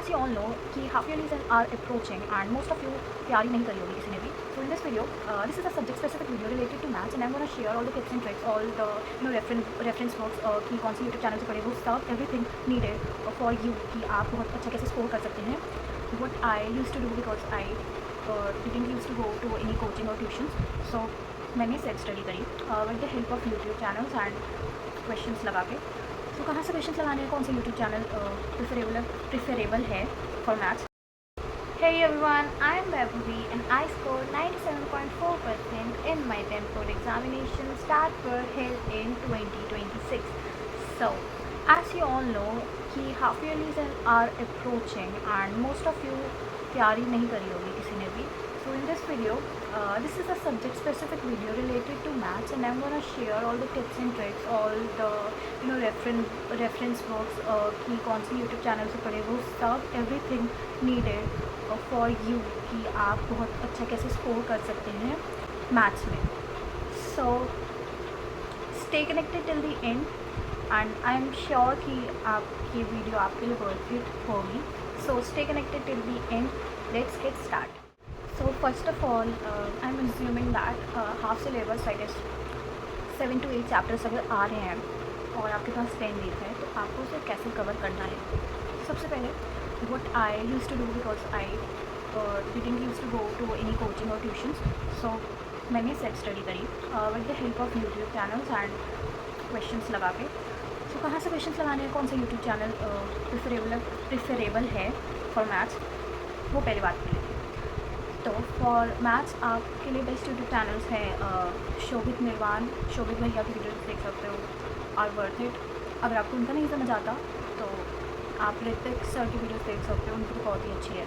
As you all know कि half yearlies are approaching and most of you तैयारी नहीं करी होगी किसी ने भी. So in this video, this is a subject specific video related to maths and I'm going to share all the tips and tricks, all the reference books कि कौन सी YouTube channel से पढ़े वो सब everything needed for you कि आप बहुत अच्छा कैसे score कर सकते हैं. What I used to do because I didn't used to go to any coaching or tuitions, so मैंने self study करी with the help of YouTube channels and questions लगा के. तो कहाँ से क्वेश्चन लगाने हैं, कौन सा यूट्यूब चैनल प्रिफरेबल है for maths. Hey everyone, I am Vaibhavi and I scored 97.4% in my 10th board examinations that were held in 2026. So, as you all know कि half yearlies are approaching and most of you तैयारी नहीं करी होगी किसी ने भी. So in this video, this is a subject specific video related to maths and I'm gonna share all the tips and tricks, all the reference books कि कौन सी YouTube channel से पढ़े वो सब everything needed for you कि आप बहुत अच्छा कैसे स्कोर कर सकते हैं मैथ्स में. So stay connected till the end and I am sure कि आपकी वीडियो आपके लिए worth it होगी. So stay connected till the end. Let's get started. So first of all, I'm assuming that half syllabus I guess 7 to 8 chapters अगर आ रहे हैं और आपके पास 10 days है तो आपको उसे कैसे कवर करना है. सबसे पहले what I used to do because I didn't used to go to any coaching or tuitions, so मैंने self study करी with the help of YouTube channels and questions लगा के. तो कहाँ से क्वेश्चंस लगाने हैं, कौन सा यूट्यूब चैनल प्रिफरेबल है फॉर मैथ्स, वो पहली बात कर लेते हैं. तो फॉर मैथ्स आपके लिए बेस्ट यूट्यूब चैनल्स हैं शोभित निर्वाण, शोभित भैया की वीडियोस देख सकते हो, आर वर्थ इट. अगर आपको उनका नहीं समझ आता तो आप ऋतिक सर की वीडियोस देख सकते हो, उनकी भी बहुत ही अच्छी है.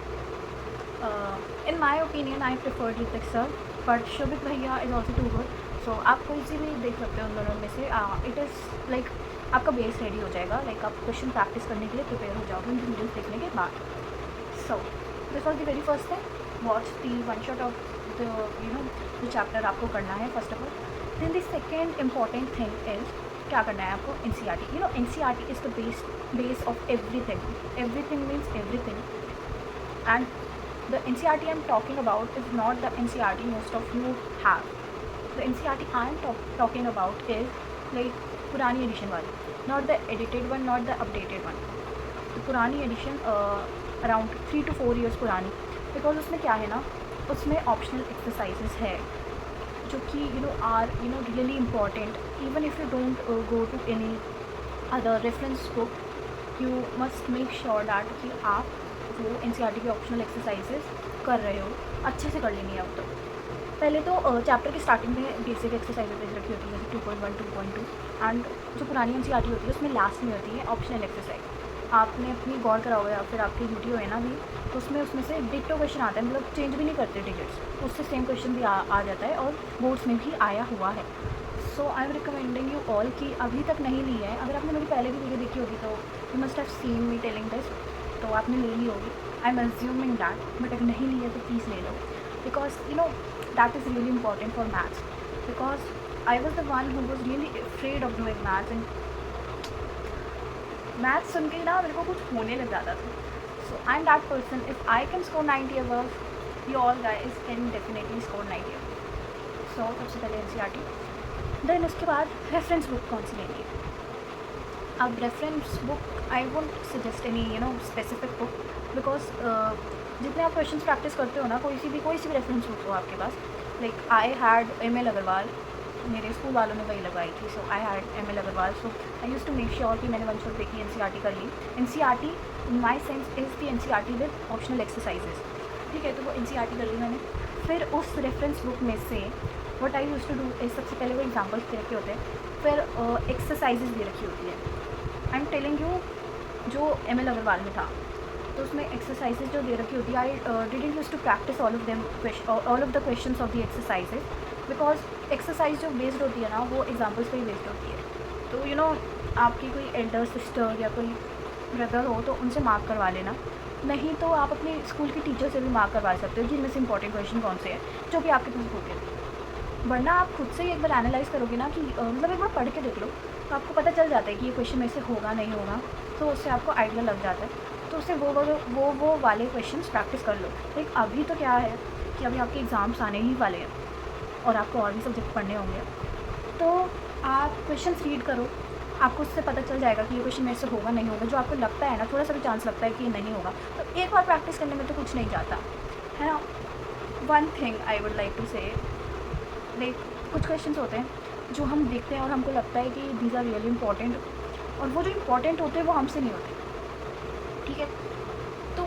In my opinion I preferred Hrithik sir but Shobhit भैया is also too good. So आप कोई सी भी देख सकते हो उन दोनों में से. इट इज़ लाइक आपका बेस रेडी हो जाएगा, लाइक आप क्वेश्चन प्रैक्टिस करने के लिए प्रिपेयर हो जाओगे उनकी वीडियोस देखने के बाद. So this was the very first thing. Watch the one shot of the जो चैप्टर आपको करना है first of all. Then the second important thing is क्या करना है आपको. N C R T. N C R T is the base of everything. Everything means everything. And the NCERT I am talking about is not the NCERT most of you have. The NCERT I am talking about is like पुरानी addition वाली, not the edited one, not the updated one. तो पुरानी addition around 3 to 4 years पुरानी, because उसमें क्या है ना, उसमें ऑप्शनल एक्सरसाइजेस है जो कि are really important. Even if you don't go to any other reference book, you must make sure that कि आप वो NCERT की ऑप्शनल एक्सरसाइजेस कर रहे हो, अच्छे से कर लेनी है. अब तो पहले तो चैप्टर की स्टार्टिंग में बेसिक एक्सरसाइजेस रखी होती है जैसे 2.1 2.2 एंड जो पुरानी NCERT होती है उसमें लास्ट में होती है ऑप्शनल एक्सरसाइज. आपने अपनी गौर करा हुआ या फिर आपकी वीडियो है ना भी, तो उसमें से डिक्टो क्वेश्चन आता है, मतलब चेंज भी नहीं करते डिजिट्स, उससे सेम क्वेश्चन भी आ जाता है और बोर्ड्स में भी आया हुआ है. So I am recommending you all कि अभी तक नहीं ली है, अगर आपने मेरी पहले की वीडियो देखी होगी तो you must have seen me telling this, तो आपने ले ली होगी. I am assuming that, but अगर नहीं ली है तो प्लीज़ ले लो, because that is really important for maths. Because I was the one who was really afraid of doing maths and maths सुन के ना मेरे को कुछ होने लग जाता था. So I am that person, if I can score 90 above, you all guys can definitely score 90 above. So सबसे पहले NCERT, देन उसके बाद रेफरेंस बुक कौन सी लेनी है. अब reference book I won't suggest any specific book, because जितने आप क्वेश्चन प्रैक्टिस करते हो ना, कोई सी भी रेफरेंस बुक हो आपके पास. Like I had ML Agarwal, मेरे स्कूल वालों ने वही लगवाई थी. So I had ML Agarwal, so I use to make sure कि मैंने वन शॉट देखी NCERT कर ली. NCERT in my sense is the NCERT with optional exercises. ठीक है, तो वो NCERT कर ली मैंने. फिर उस रेफरेंस बुक में से what I use to do is सबसे पहले वो एग्जाम्पल्स दे रखे होते हैं, फिर एक्सरसाइजेज भी रखी होती है. आई एम टेलिंग यू जो ML अग्रवाल में था तो उसमें एक्सरसाइजेज जो दे रखी होती है, I didn't use to practice all of the questions of the exercises, because exercise जो बेस्ड होती है ना वो एग्जाम्पल्स पे ही बेस्ड होती है. तो आपकी कोई एल्डर सिस्टर या कोई ब्रदर हो तो उनसे मार्क करवा लेना, नहीं तो आप अपने स्कूल के टीचर से भी मार्क करवा सकते हो जिनमें से इंपॉर्टेंट क्वेश्चन कौन से हैं जो कि आपके पास होते. वरना आप खुद से ही एक बार एनालाइज करोगे ना कि मतलब एक बार पढ़ के देख लो तो आपको पता चल जाता है कि ये क्वेश्चन में से होगा नहीं होगा, तो उससे आपको आइडिया लग जाता है. तो उससे वो वाले क्वेश्चंस प्रैक्टिस कर लो। लाइक अभी तो क्या है कि अभी आपके एग्ज़ाम्स आने ही वाले हैं और आपको और भी सब्जेक्ट पढ़ने होंगे, तो आप क्वेश्चंस रीड करो, आपको उससे पता चल जाएगा कि ये क्वेश्चन मेरे से होगा नहीं होगा। जो आपको लगता है ना, थोड़ा सा भी चांस लगता है कि नहीं होगा, तो एक बार प्रैक्टिस करने में तो कुछ नहीं जाता है ना। One thing I would like to say, like कुछ क्वेश्चंस होते हैं जो हम देखते हैं और हमको लगता है कि दीज आर रियली इंपॉर्टेंट, और वो जो इम्पॉर्टेंट होते हैं वो हमसे नहीं होते, ठीक है। तो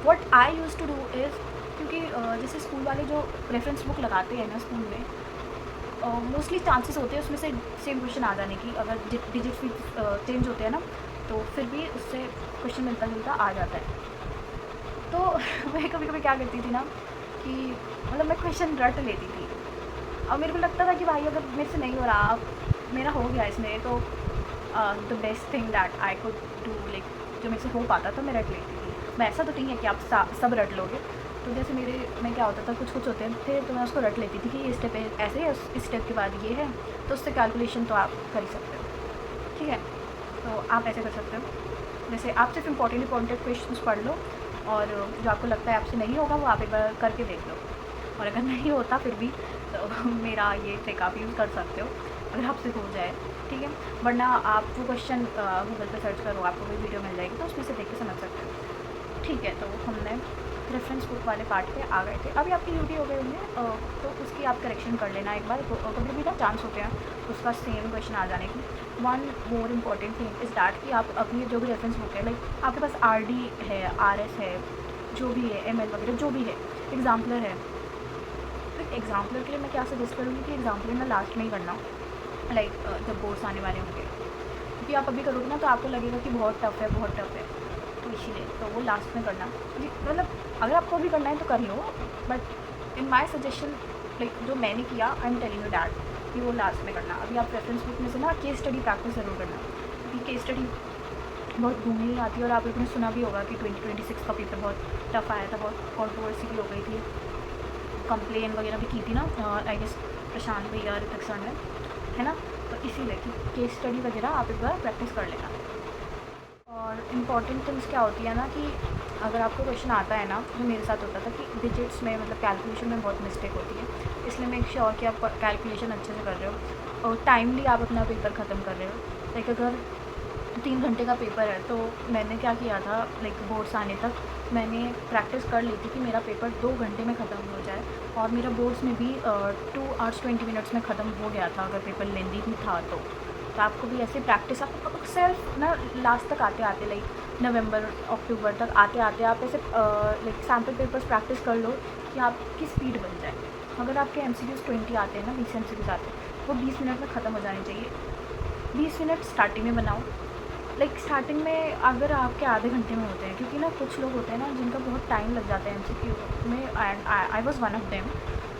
what I use to do is, क्योंकि जैसे स्कूल वाले जो रेफरेंस बुक लगाते हैं ना स्कूल में, मोस्टली चांसेस होते हैं उसमें से सेम क्वेश्चन आ जाने की। अगर डिजिट्स भी चेंज होते हैं ना, तो फिर भी उससे क्वेश्चन मिलता जुलता आ जाता है। तो मैं कभी कभी क्या करती थी ना कि मतलब मैं क्वेश्चन रट लेती थी, और मेरे को लगता था कि भाई अगर मेरे से नहीं हो रहा, मेरा हो गया इसमें, तो the best thing that I could do, like जो मेरे से हो पाता था मैं रट लेती थी। मैं ऐसा तो नहीं है कि आप सब रट लोगे, तो जैसे मेरे में क्या होता था, कुछ होते थे तो मैं उसको रट लेती थी कि ये स्टेप ऐसे है, इस स्टेप के बाद ये है, तो उससे कैलकुलेशन तो आप कर ही सकते हो, ठीक है। तो आप ऐसे कर सकते हो, जैसे आप सिर्फ इंपॉर्टेंट क्वेश्चंस पढ़ लो, और जो आपको लगता है आपसे नहीं होगा वो आप एक बार करके देख लो, और अगर नहीं होता फिर भी तो मेरा ये ट्रिक आप यूज़ कर सकते हो अगर आपसे हो जाए, ठीक है। वरना आप वो क्वेश्चन गूगल पे सर्च करो, आपको कोई वीडियो मिल जाएगी तो उसमें से देख के समझ सकते हो, ठीक है। तो हमने रेफरेंस बुक वाले पार्ट पे आ गए थे। अभी आपकी ड्यूटी हो गई होंगे, तो उसकी आप करेक्शन कर लेना एक बार। कभी भी ना चांस होते हैं उसका सेम क्वेश्चन आ जाने की। One more important thing is that कि आप अपनी जो भी रेफरेंस बुक है, लाइक आपके पास RD है, RS है, जो भी है, ML वगैरह जो भी है, एग्जाम्पलर है, तो एग्जाम्पलर के लिए मैं क्या सजेस्ट करूँगी कि एग्जाम्पलर ना लास्ट में ही करना, लाइक जब बोर्ड्स आने वाले होंगे, क्योंकि आप अभी करोगे ना तो आपको लगेगा कि बहुत टफ है, तो इसीलिए तो वो लास्ट में करना जी। मतलब अगर आपको भी करना है तो कर लो, but in my suggestion, like जो मैंने किया, I am telling you that कि वो लास्ट में करना। अभी आप रेफरेंस बुक में से ना केस स्टडी प्रैक्टिस ज़रूर करना, क्योंकि केस स्टडी बहुत घूमने आती है, और आप लोगों ने सुना भी होगा कि 2026 का पेपर बहुत टफ आया था, बहुत कॉन्ट्रोवर्सी भी हो गई थी, कंप्लेन वगैरह भी की थी ना, आई गेस प्रशांत भैया, ऋतिक सर ने, है ना। तो इसीलिए कि केस स्टडी वगैरह आप एक बार प्रैक्टिस कर लेना। और इम्पॉर्टेंट थिंग्स क्या होती है ना कि अगर आपको क्वेश्चन आता है ना, जो मेरे साथ होता था कि डिजिट्स में मतलब कैलकुलेशन में बहुत मिस्टेक होती है, इसलिए मेक श्योर कि आप कैलकुलेशन अच्छे से कर रहे हो और टाइमली आप अपना पेपर ख़त्म कर रहे हो। लाइक अगर 3 घंटे का पेपर है तो मैंने क्या किया था, लाइक बोर्ड्स आने तक मैंने प्रैक्टिस कर ली थी कि मेरा पेपर 2 घंटे में ख़त्म हो जाए, और मेरा बोर्ड्स में भी 2 hours 20 minutes में ख़त्म हो गया था, अगर पेपर लेंदी भी था तो। आपको भी ऐसे प्रैक्टिस, आप सेल्फ ना लास्ट तक आते आते, लाइक नवंबर अक्टूबर तक आते आते आप ऐसे लाइक सैम्पल पेपर्स प्रैक्टिस कर लो कि आपकी स्पीड बन जाए। अगर आपके MCQs 20 आते हैं ना, 20 MCQs आते हैं, वो 20 मिनट में ख़त्म हो जाने चाहिए। 20 मिनट स्टार्टिंग में बनाओ, लाइक स्टार्टिंग में अगर आपके आधे घंटे में होते हैं, क्योंकि ना कुछ लोग होते हैं ना जिनका बहुत टाइम लग जाता है MCQ में, and I was one of them.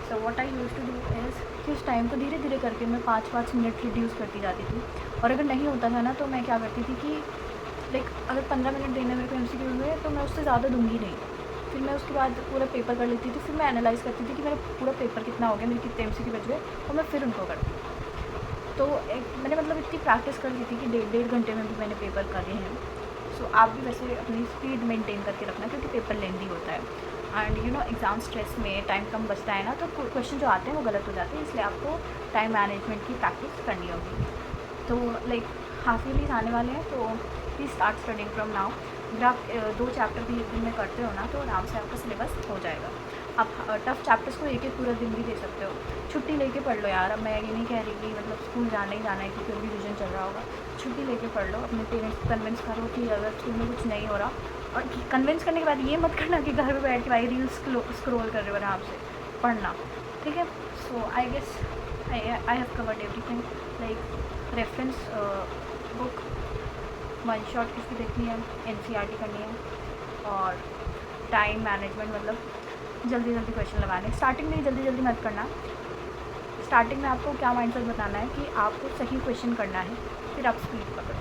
So what I use to do is कि उस टाइम को धीरे धीरे करके मैं 5-5 मिनट रिड्यूस करती जाती थी, और अगर नहीं होता था ना तो मैं क्या करती थी कि लाइक अगर 15 मिनट देने मेरे को MCQ में, तो मैं उससे ज़्यादा दूंगी नहीं, फिर मैं उसके बाद पूरा पेपर कर लेती थी, फिर मैं एनालाइज़ करती थी कि मेरा पूरा पेपर कितना हो गया, मेरे कितने MCQ बच गए, और मैं फिर उनको करती। तो मैंने मतलब इतनी प्रैक्टिस कर ली थी कि 1.5 घंटे में भी मैंने पेपर करे हैं। सो आप भी वैसे अपनी स्पीड मेंटेन करके रखना, क्योंकि पेपर लेंदी होता है, and you know exam stress में टाइम कम बचता है ना, तो क्वेश्चन जो आते हैं वो गलत हो जाते हैं, इसलिए आपको टाइम मैनेजमेंट की प्रैक्टिस करनी होगी। तो लाइक हाफ ईयरलीज आने वाले हैं, तो please start studying from now. अगर आप 2 चैप्टर भी एक दिन में करते हो ना, तो आराम से आपका सिलेबस हो जाएगा। आप टफ़ चैप्टर्स को एक पूरा दिन भी दे सकते हो, छुट्टी लेके पढ़ लो यार। अब मैं ये नहीं कह रही कि मतलब स्कूल जाना ही जाना है, क्योंकि अभी रिविजन चल रहा होगा, छुट्टी लेके पढ़ लो। अपने पेरेंट्स को कन्विंस करो कि अगर स्कूल में कुछ नहीं हो रहा, और कन्विंस करने के बाद ये मत करना कि घर में बैठ के भाई रील्स स्क्रॉल कर रहे हो, आराम से पढ़ना, ठीक है। So I guess I have covered everything, like reference book one shot किसकी देखनी है, NCERT करनी है, और टाइम मैनेजमेंट मतलब जल्दी जल्दी क्वेश्चन लगाने। स्टार्टिंग में जल्दी जल्दी मत करना, स्टार्टिंग में आपको क्या माइंडसेट बताना है कि आपको सही क्वेश्चन करना है, फिर आप स्पीड पकड़ो,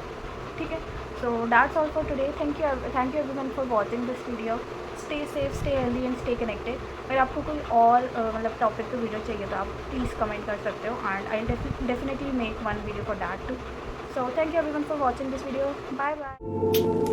ठीक है। So that's all for today. Thank you everyone for watching this video. Stay safe, stay healthy and stay connected. अगर आपको कोई और मतलब टॉपिक पे वीडियो चाहिए तो आप प्लीज़ कमेंट कर सकते हो, and I definitely make one video for that too. So thank you everyone for watching this video. Bye bye.